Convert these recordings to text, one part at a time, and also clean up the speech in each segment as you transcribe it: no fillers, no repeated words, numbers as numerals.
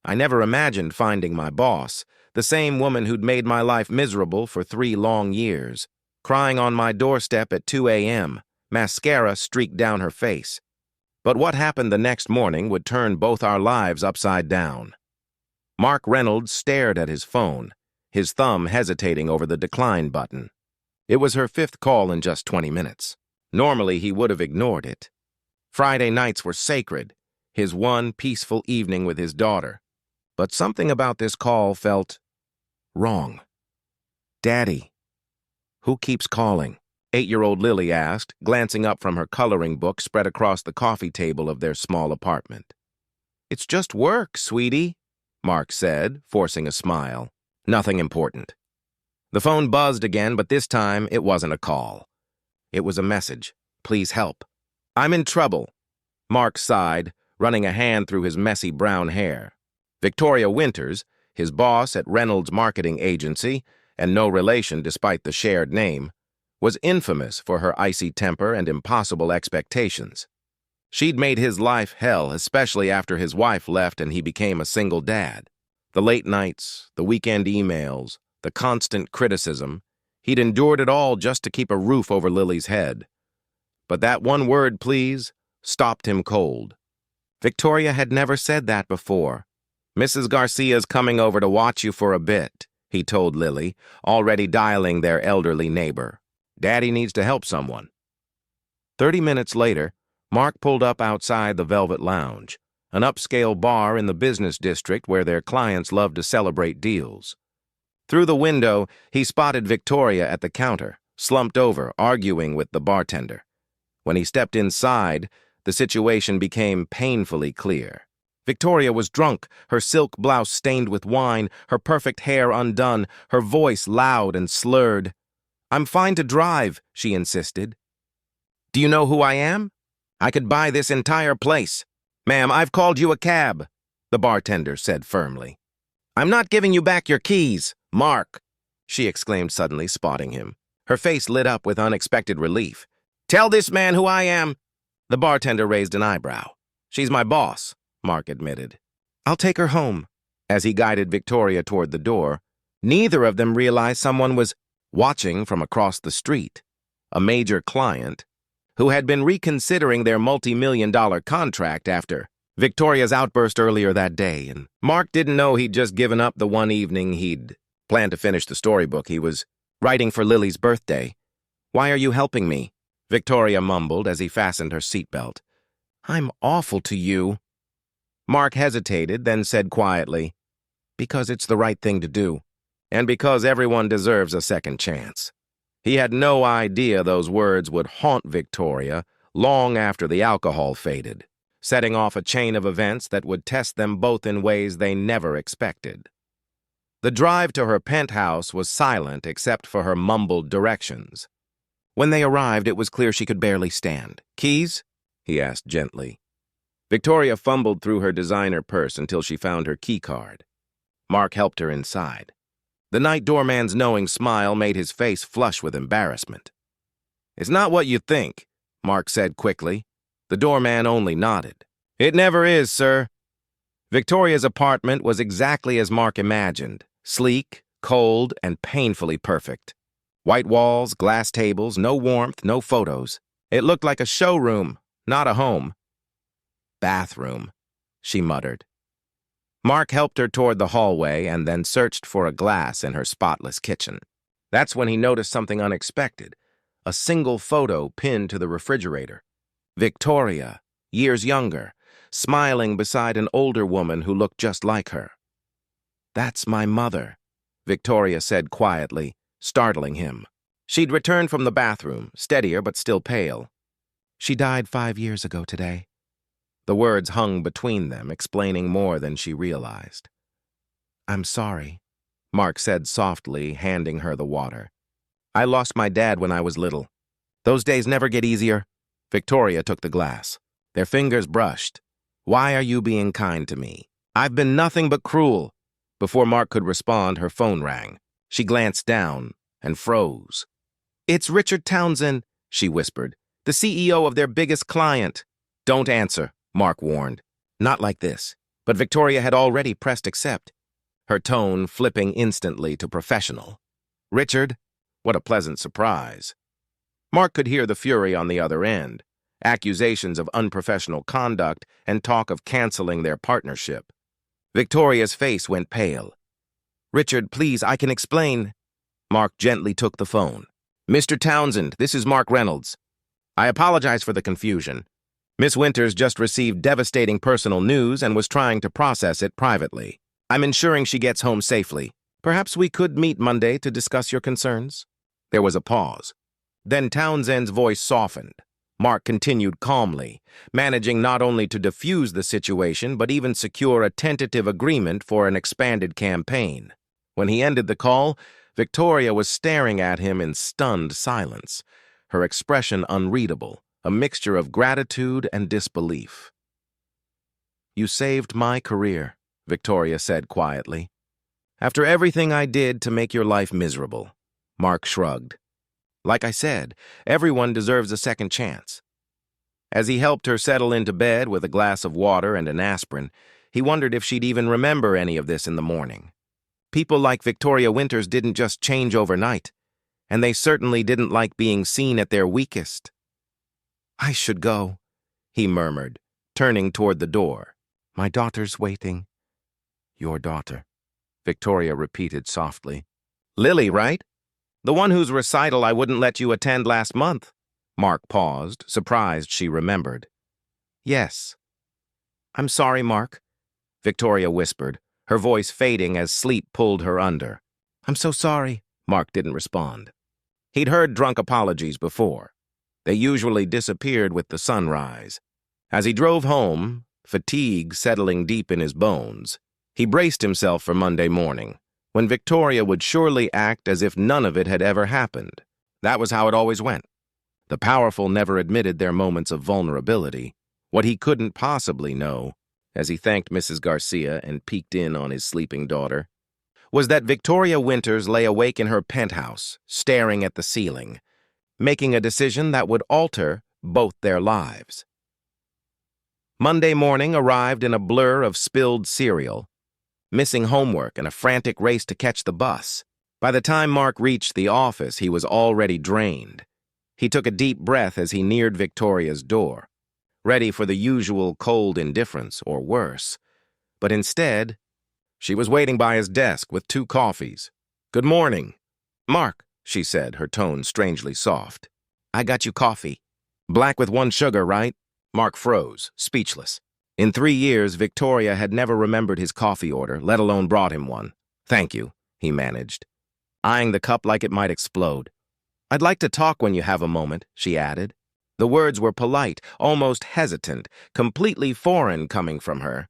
I never imagined finding my boss, the same woman who'd made my life miserable for 3 long years, crying on my doorstep at 2 a.m., mascara streaked down her face. But what happened the next morning would turn both our lives upside down. Mark Reynolds stared at his phone, his thumb hesitating over the decline button. It was her 5th call in just 20 minutes. Normally, he would have ignored it. Friday nights were sacred, his one peaceful evening with his daughter. But something about this call felt wrong. "Daddy." "Who keeps calling?" 8-year-old Lily asked, glancing up from her coloring book spread across the coffee table of their small apartment. "It's just work, sweetie," Mark said, forcing a smile. "Nothing important." The phone buzzed again, but this time it wasn't a call. It was a message. "Please help." "I'm in trouble." Mark sighed, running a hand through his messy brown hair. Victoria Winters, his boss at Reynolds' marketing agency, and no relation despite the shared name, was infamous for her icy temper and impossible expectations. She'd made his life hell, especially after his wife left and he became a single dad. The late nights, the weekend emails, the constant criticism, he'd endured it all just to keep a roof over Lily's head. But that one word, please, stopped him cold. Victoria had never said that before. "Mrs. Garcia's coming over to watch you for a bit," he told Lily, already dialing their elderly neighbor. "Daddy needs to help someone." 30 minutes later, Mark pulled up outside the Velvet Lounge, an upscale bar in the business district where their clients love to celebrate deals. Through the window, he spotted Victoria at the counter, slumped over, arguing with the bartender. When he stepped inside, the situation became painfully clear. Victoria was drunk, her silk blouse stained with wine, her perfect hair undone, her voice loud and slurred. "I'm fine to drive," she insisted. "Do you know who I am? I could buy this entire place." "Ma'am, I've called you a cab," the bartender said firmly. "I'm not giving you back your keys, Mark," she exclaimed suddenly, spotting him. Her face lit up with unexpected relief. "Tell this man who I am." The bartender raised an eyebrow. "She's my boss," Mark admitted. "I'll take her home." As he guided Victoria toward the door, neither of them realized someone was watching from across the street. A major client who had been reconsidering their multi-million-dollar contract after Victoria's outburst earlier that day, and Mark didn't know he'd just given up the one evening he'd planned to finish the storybook he was writing for Lily's birthday. "Why are you helping me?" Victoria mumbled as he fastened her seatbelt. "I'm awful to you." Mark hesitated, then said quietly, "Because it's the right thing to do, and because everyone deserves a second chance." He had no idea those words would haunt Victoria long after the alcohol faded, setting off a chain of events that would test them both in ways they never expected. The drive to her penthouse was silent except for her mumbled directions. When they arrived, it was clear she could barely stand. "Keys?" he asked gently. Victoria fumbled through her designer purse until she found her key card. Mark helped her inside. The night doorman's knowing smile made his face flush with embarrassment. "It's not what you think," Mark said quickly. The doorman only nodded. "It never is, sir." Victoria's apartment was exactly as Mark imagined, sleek, cold, and painfully perfect. White walls, glass tables, no warmth, no photos. It looked like a showroom, not a home. "Bathroom," she muttered. Mark helped her toward the hallway and then searched for a glass in her spotless kitchen. That's when he noticed something unexpected, a single photo pinned to the refrigerator. Victoria, years younger, smiling beside an older woman who looked just like her. "That's my mother," Victoria said quietly, startling him. She'd returned from the bathroom, steadier but still pale. "She died 5 years ago today." The words hung between them, explaining more than she realized. "I'm sorry," Mark said softly, handing her the water. "I lost my dad when I was little. Those days never get easier." Victoria took the glass. Their fingers brushed. "Why are you being kind to me? I've been nothing but cruel." Before Mark could respond, her phone rang. She glanced down and froze. "It's Richard Townsend," she whispered, "the CEO of their biggest client." "Don't answer," Mark warned. "Not like this. but Victoria had already pressed accept, her tone flipping instantly to professional. "Richard? What a pleasant surprise." Mark could hear the fury on the other end, accusations of unprofessional conduct and talk of canceling their partnership. Victoria's face went pale. "Richard, please, I can explain." Mark gently took the phone. "Mr. Townsend, this is Mark Reynolds. I apologize for the confusion. Miss Winters just received devastating personal news and was trying to process it privately. I'm ensuring she gets home safely. Perhaps we could meet Monday to discuss your concerns?" There was a pause. Then Townsend's voice softened. Mark continued calmly, managing not only to diffuse the situation but even secure a tentative agreement for an expanded campaign. When he ended the call, Victoria was staring at him in stunned silence, her expression unreadable, a mixture of gratitude and disbelief. "You saved my career," Victoria said quietly. "After everything I did to make your life miserable." Mark shrugged. "Like I said, everyone deserves a second chance." As he helped her settle into bed with a glass of water and an aspirin, he wondered if she'd even remember any of this in the morning. People like Victoria Winters didn't just change overnight, and they certainly didn't like being seen at their weakest. "I should go," he murmured, turning toward the door. "My daughter's waiting." "Your daughter," Victoria repeated softly. "Lily, right? The one whose recital I wouldn't let you attend last month." Mark paused, surprised she remembered. "Yes." "I'm sorry, Mark," Victoria whispered, her voice fading as sleep pulled her under. "I'm so sorry." Mark didn't respond. He'd heard drunk apologies before. They usually disappeared with the sunrise. As he drove home, fatigue settling deep in his bones, he braced himself for Monday morning, when Victoria would surely act as if none of it had ever happened. That was how it always went. The powerful never admitted their moments of vulnerability. What he couldn't possibly know, as he thanked Mrs. Garcia and peeked in on his sleeping daughter, was that Victoria Winters lay awake in her penthouse, staring at the ceiling, making a decision that would alter both their lives. Monday morning arrived in a blur of spilled cereal, missing homework, and a frantic race to catch the bus. By the time Mark reached the office, he was already drained. He took a deep breath as he neared Victoria's door, ready for the usual cold indifference or worse. But instead, she was waiting by his desk with 2 coffees. "Good morning." "Mark," she said, her tone strangely soft. "I got you coffee." "Black with 1 sugar, right?" Mark froze, speechless. In 3 years, Victoria had never remembered his coffee order, let alone brought him one. "Thank you," he managed, eyeing the cup like it might explode. "I'd like to talk when you have a moment," she added. The words were polite, almost hesitant, completely foreign coming from her.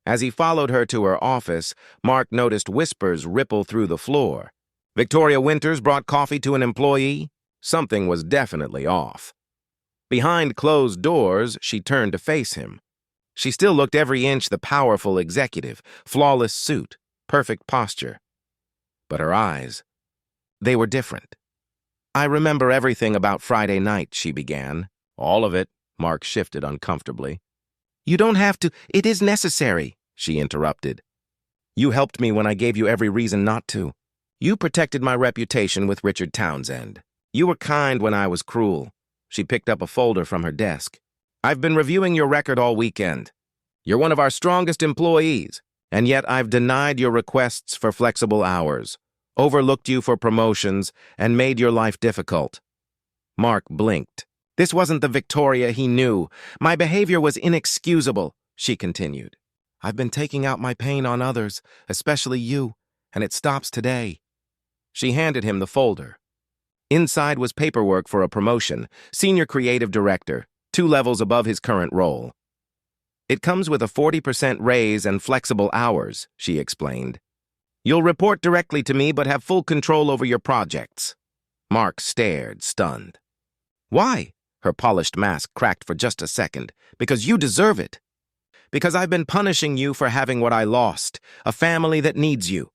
As he followed her to her office, Mark noticed whispers ripple through the floor. Victoria Winters brought coffee to an employee? Something was definitely off. Behind closed doors, she turned to face him. She still looked every inch the powerful executive, flawless suit, perfect posture. But her eyes, they were different. "I remember everything about Friday night," she began. "All of it," Mark shifted uncomfortably. "You don't have to. It is necessary," she interrupted. "You helped me when I gave you every reason not to. You protected my reputation with Richard Townsend. You were kind when I was cruel." She picked up a folder from her desk. "I've been reviewing your record all weekend. You're one of our strongest employees, and yet I've denied your requests for flexible hours, overlooked you for promotions, and made your life difficult." Mark blinked. This wasn't the Victoria he knew. "My behavior was inexcusable," she continued. "I've been taking out my pain on others, especially you, and it stops today." She handed him the folder. Inside was paperwork for a promotion, senior creative director, 2 levels above his current role. "It comes with a 40% raise and flexible hours," she explained. "You'll report directly to me but have full control over your projects." Mark stared, stunned. "Why?" Her polished mask cracked for just a second. "Because you deserve it. Because I've been punishing you for having what I lost, a family that needs you."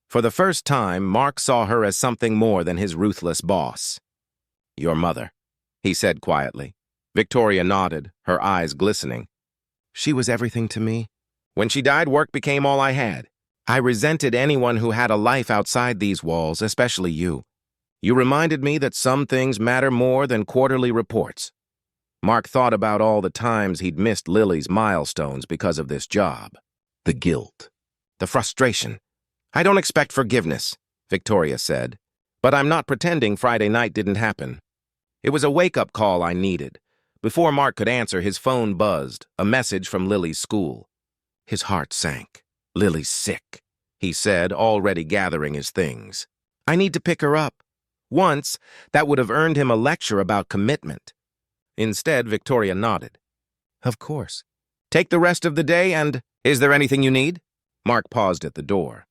For the first time, Mark saw her as something more than his ruthless boss. "Your mother," he said quietly. Victoria nodded, her eyes glistening. "She was everything to me. When she died, work became all I had. I resented anyone who had a life outside these walls, especially you. You reminded me that some things matter more than quarterly reports. Mark thought about all the times he'd missed Lily's milestones because of this job. The guilt. The frustration. I don't expect forgiveness, Victoria said. But I'm not pretending Friday night didn't happen. It was a wake-up call I needed. Before Mark could answer, his phone buzzed, a message from Lily's school. His heart sank. Lily's sick, he said, already gathering his things. I need to pick her up. Once, that would have earned him a lecture about commitment. Instead, Victoria nodded. Of course. Take the rest of the day and... Is there anything you need? Mark paused at the door.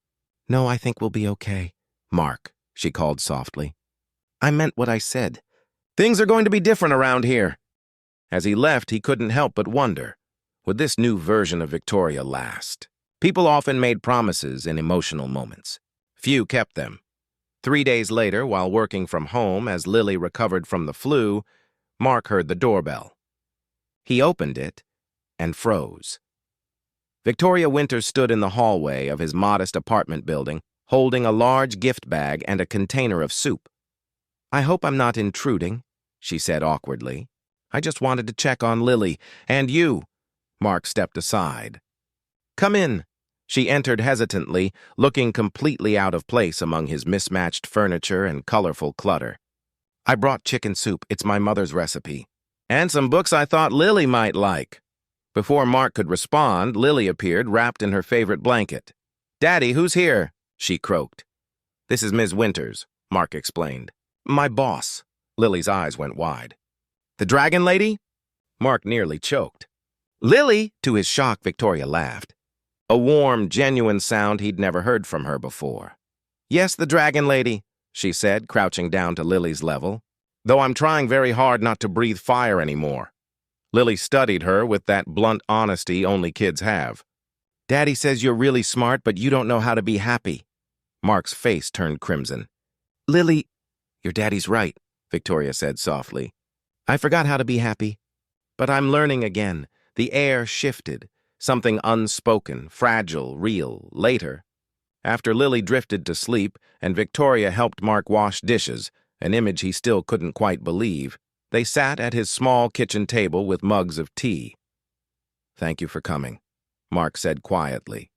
No, I think we'll be okay. Mark, she called softly. I meant what I said. Things are going to be different around here. As he left, he couldn't help but wonder, would this new version of Victoria last? People often made promises in emotional moments. Few kept them. 3 days later, while working from home as Lily recovered from the flu, Mark heard the doorbell. He opened it and froze. Victoria Winters stood in the hallway of his modest apartment building, holding a large gift bag and a container of soup. I hope I'm not intruding, she said awkwardly. I just wanted to check on Lily, and you. Mark stepped aside. Come in. She entered hesitantly, looking completely out of place among his mismatched furniture and colorful clutter. I brought chicken soup. It's my mother's recipe. And some books I thought Lily might like. Before Mark could respond, Lily appeared, wrapped in her favorite blanket. Daddy, who's here? She croaked. This is Ms. Winters, Mark explained. My boss. Lily's eyes went wide. The dragon lady? Mark nearly choked. Lily! To his shock, Victoria laughed. A warm, genuine sound he'd never heard from her before. Yes, the dragon lady, she said, crouching down to Lily's level, though I'm trying very hard not to breathe fire anymore. Lily studied her with that blunt honesty only kids have. Daddy says you're really smart, but you don't know how to be happy. Mark's face turned crimson. Lily, your daddy's right, Victoria said softly. I forgot how to be happy. But I'm learning again. The air shifted, something unspoken, fragile, real, later. After Lily drifted to sleep and Victoria helped Mark wash dishes, an image he still couldn't quite believe, they sat at his small kitchen table with mugs of tea. Thank you for coming, Mark said quietly.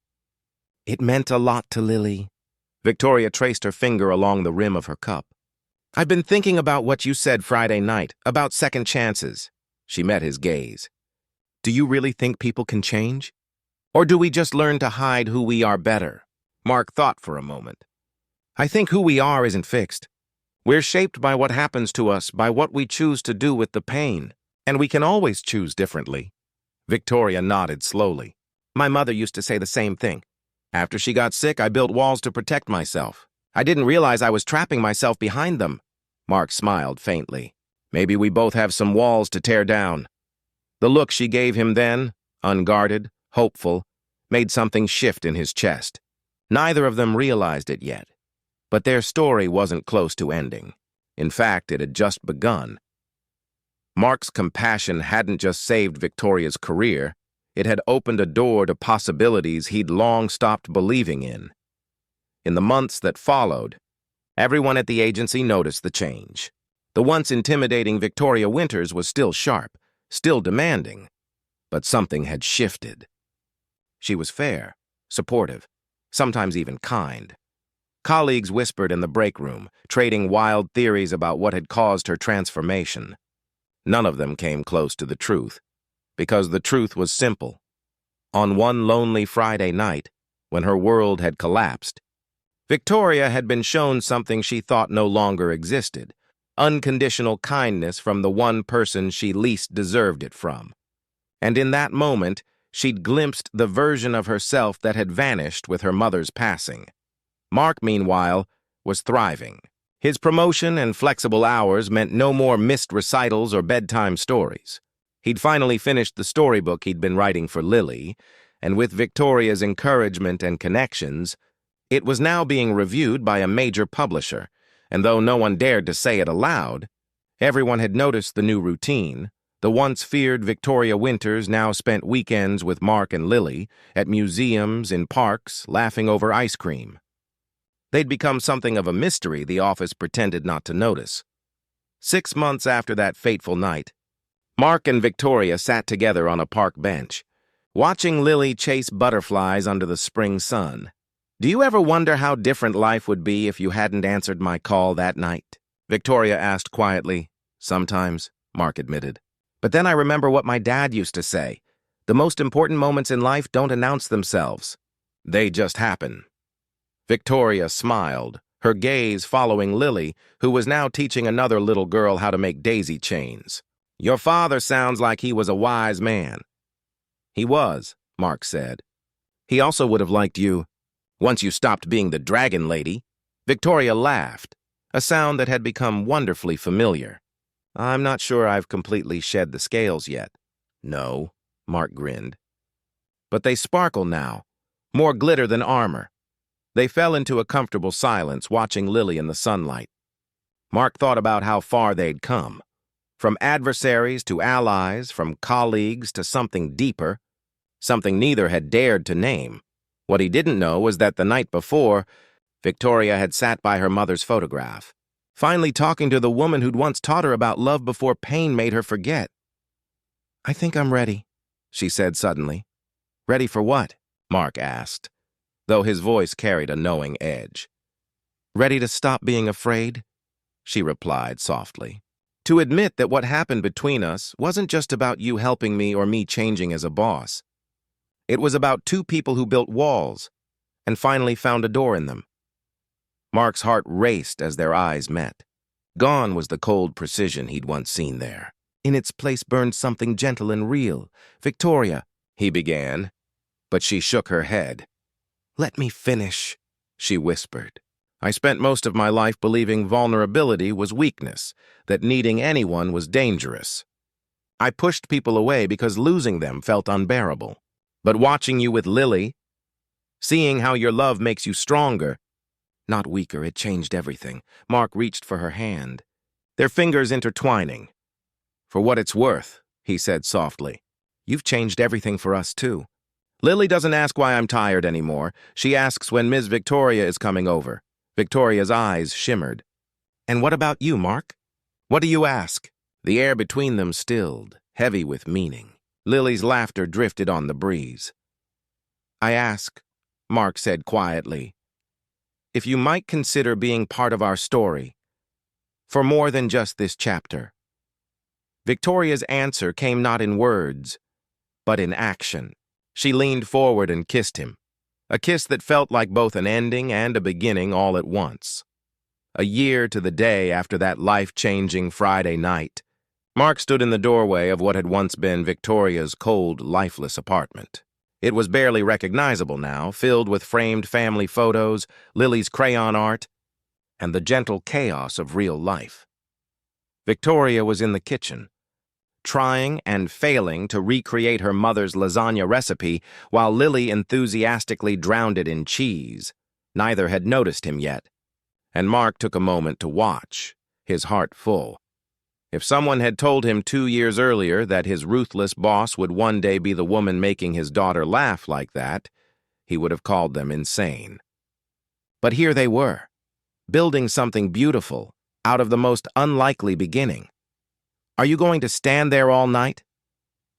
It meant a lot to Lily. Victoria traced her finger along the rim of her cup. I've been thinking about what you said Friday night, about second chances. She met his gaze. Do you really think people can change? Or do we just learn to hide who we are better? Mark thought for a moment. I think who we are isn't fixed. We're shaped by what happens to us, by what we choose to do with the pain. And we can always choose differently. Victoria nodded slowly. My mother used to say the same thing. After she got sick, I built walls to protect myself. I didn't realize I was trapping myself behind them. Mark smiled faintly. Maybe we both have some walls to tear down. The look she gave him then, unguarded, hopeful, made something shift in his chest. Neither of them realized it yet. But their story wasn't close to ending. In fact, it had just begun. Mark's compassion hadn't just saved Victoria's career, it had opened a door to possibilities he'd long stopped believing in. In the months that followed, everyone at the agency noticed the change. The once intimidating Victoria Winters was still sharp, still demanding, but something had shifted. She was fair, supportive, sometimes even kind. Colleagues whispered in the break room, trading wild theories about what had caused her transformation. None of them came close to the truth, because the truth was simple. On one lonely Friday night, when her world had collapsed, Victoria had been shown something she thought no longer existed, unconditional kindness from the one person she least deserved it from. And in that moment, she'd glimpsed the version of herself that had vanished with her mother's passing. Mark, meanwhile, was thriving. His promotion and flexible hours meant no more missed recitals or bedtime stories. He'd finally finished the storybook he'd been writing for Lily, and with Victoria's encouragement and connections, it was now being reviewed by a major publisher, and though no one dared to say it aloud, everyone had noticed the new routine, The once feared Victoria Winters now spent weekends with Mark and Lily, at museums, in parks, laughing over ice cream. They'd become something of a mystery the office pretended not to notice. 6 months after that fateful night, Mark and Victoria sat together on a park bench, watching Lily chase butterflies under the spring sun. "Do you ever wonder how different life would be if you hadn't answered my call that night?" Victoria asked quietly. "Sometimes," Mark admitted. "But then I remember what my dad used to say. The most important moments in life don't announce themselves. They just happen." Victoria smiled, her gaze following Lily, who was now teaching another little girl how to make daisy chains. "Your father sounds like he was a wise man." "He was," Mark said. "He also would have liked you, once you stopped being the dragon lady." Victoria laughed, a sound that had become wonderfully familiar. "I'm not sure I've completely shed the scales yet." "No," Mark grinned. "But they sparkle now, more glitter than armor." They fell into a comfortable silence, watching Lily in the sunlight. Mark thought about how far they'd come. From adversaries to allies, from colleagues to something deeper, something neither had dared to name. What he didn't know was that the night before, Victoria had sat by her mother's photograph, finally talking to the woman who'd once taught her about love before pain made her forget. "I think I'm ready," she said suddenly. "Ready for what?" Mark asked, though his voice carried a knowing edge. "Ready to stop being afraid?" she replied softly. "To admit that what happened between us wasn't just about you helping me or me changing as a boss. It was about two people who built walls and finally found a door in them." Mark's heart raced as their eyes met. Gone was the cold precision he'd once seen there. In its place burned something gentle and real. "Victoria," he began, but she shook her head. "Let me finish," she whispered. "I spent most of my life believing vulnerability was weakness, that needing anyone was dangerous. I pushed people away because losing them felt unbearable. But watching you with Lily, seeing how your love makes you stronger, not weaker, it changed everything." Mark reached for her hand, their fingers intertwining. "For what it's worth," he said softly, "you've changed everything for us too. Lily doesn't ask why I'm tired anymore. She asks when Ms. Victoria is coming over." Victoria's eyes shimmered. "And what about you, Mark? What do you ask?" The air between them stilled, heavy with meaning. Lily's laughter drifted on the breeze. "I ask," Mark said quietly, "if you might consider being part of our story, for more than just this chapter." Victoria's answer came not in words, but in action. She leaned forward and kissed him, a kiss that felt like both an ending and a beginning all at once. A year to the day after that life-changing Friday night, Mark stood in the doorway of what had once been Victoria's cold, lifeless apartment. It was barely recognizable now, filled with framed family photos, Lily's crayon art, and the gentle chaos of real life. Victoria was in the kitchen, trying and failing to recreate her mother's lasagna recipe while Lily enthusiastically drowned it in cheese. Neither had noticed him yet, and Mark took a moment to watch, his heart full. If someone had told him 2 years earlier that his ruthless boss would one day be the woman making his daughter laugh like that, he would have called them insane. But here they were, building something beautiful out of the most unlikely beginning. "Are you going to stand there all night?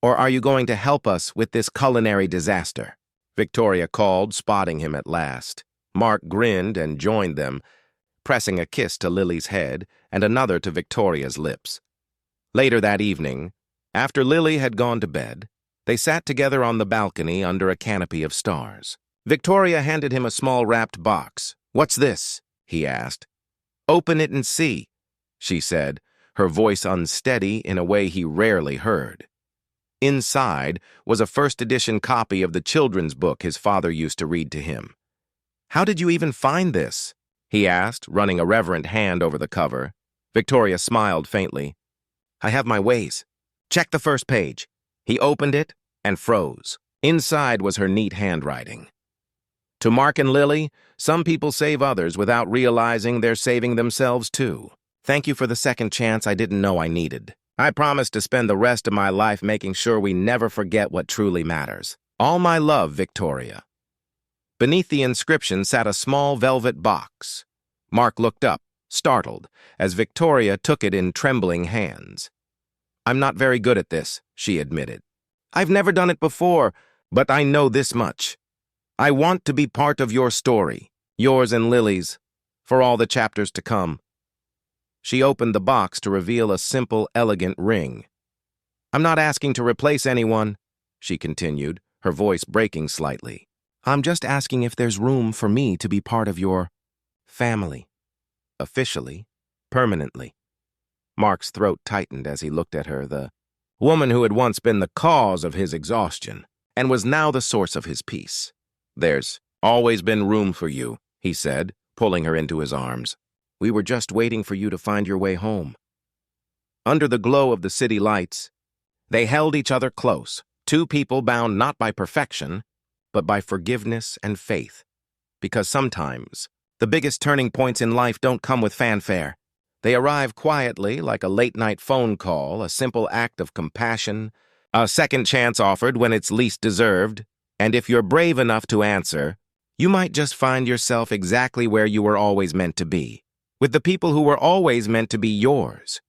Or are you going to help us with this culinary disaster?" Victoria called, spotting him at last. Mark grinned and joined them, pressing a kiss to Lily's head and another to Victoria's lips. Later that evening, after Lily had gone to bed, they sat together on the balcony under a canopy of stars. Victoria handed him a small wrapped box. "What's this?" he asked. "Open it and see," she said, her voice unsteady in a way he rarely heard. Inside was a first-edition copy of the children's book his father used to read to him. "How did you even find this?" he asked, running a reverent hand over the cover. Victoria smiled faintly. "I have my ways. Check the first page." He opened it and froze. Inside was her neat handwriting. "To Mark and Lily, some people save others without realizing they're saving themselves too. Thank you for the second chance I didn't know I needed. I promise to spend the rest of my life making sure we never forget what truly matters. All my love, Victoria. Beneath the inscription sat a small velvet box. Mark looked up, startled, as Victoria took it in trembling hands. I'm not very good at this, she admitted. I've never done it before, but I know this much. I want to be part of your story, yours and Lily's, for all the chapters to come. She opened the box to reveal a simple, elegant ring. I'm not asking to replace anyone, she continued, her voice breaking slightly. I'm just asking if there's room for me to be part of your family. Officially, permanently. Mark's throat tightened as he looked at her, the woman who had once been the cause of his exhaustion and was now the source of his peace. There's always been room for you, he said, pulling her into his arms. We were just waiting for you to find your way home. Under the glow of the city lights, they held each other close, two people bound not by perfection, but by forgiveness and faith. Because sometimes, the biggest turning points in life don't come with fanfare. They arrive quietly, like a late-night phone call, a simple act of compassion, a second chance offered when it's least deserved, and if you're brave enough to answer, you might just find yourself exactly where you were always meant to be, with the people who were always meant to be yours.